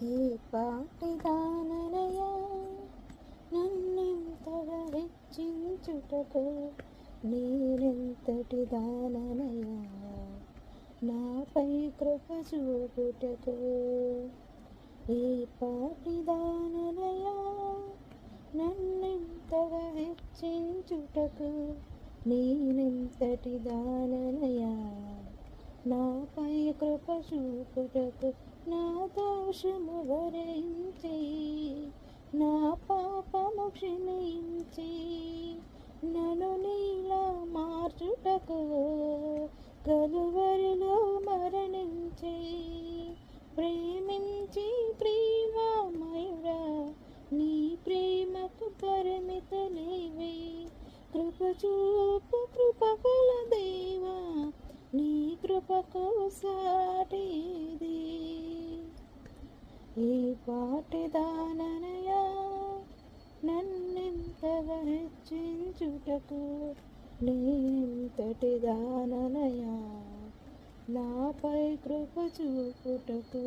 ఏ పాటిదాననయా నన్నెంతగా హెచ్చించుటకు, నేనెంతటి దాననయా నాపై కృప చూపుటకు. ఏ పాటిదాననయా నన్నెంతగా హెచ్చించుటకు, నేనెంతటి దాననయా నాపై కృప చూపుటకు. నా దోషము భరించి, నా పాపము క్షమించి, నన్ను నీలా మార్చుటకు కలువరిలో మరణించి, ప్రేమించి ప్రేమమయుడా నీ ప్రేమకు పరిమితులేవి. కృప చూపు కృపగల దేవా, నీ కృపకు సాటిది. ఏ పాటిదాననయా నన్నెంతగా హెచ్చించుటకు, నేనెంతటి దాననయా నాపై కృప చూపుటకు.